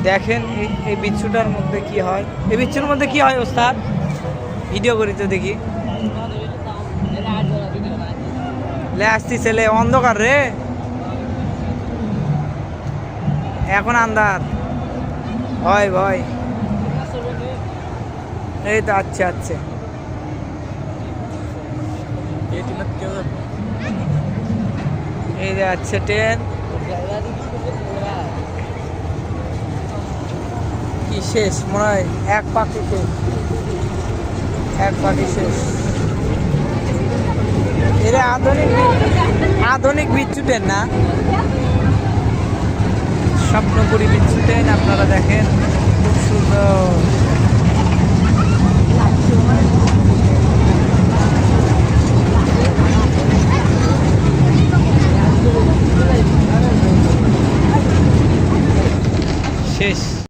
দেখেন এই বিচ্ছুটার মধ্যে কি হয়, এই বিচ্ছুর মধ্যে কি হয় ওস্তাদ? ভিডিও করি তো দেখি। লে আসছি ছেলে, অন্ধকার রে এখন, আন্দার ভয় ভয়। এই তো আচ্ছা আচ্ছা, এই যে আচ্ছা ট্রেন কি শেষ মনে হয়, এক পাখি শেষ, এক পাখি শেষ। এরা আধুনিক বিচ্ছু ট্রেন না, স্বপ্নপুরী বিচ্ছু ট্রেন। আপনারা দেখেন খুব সুন্দর। শেষ।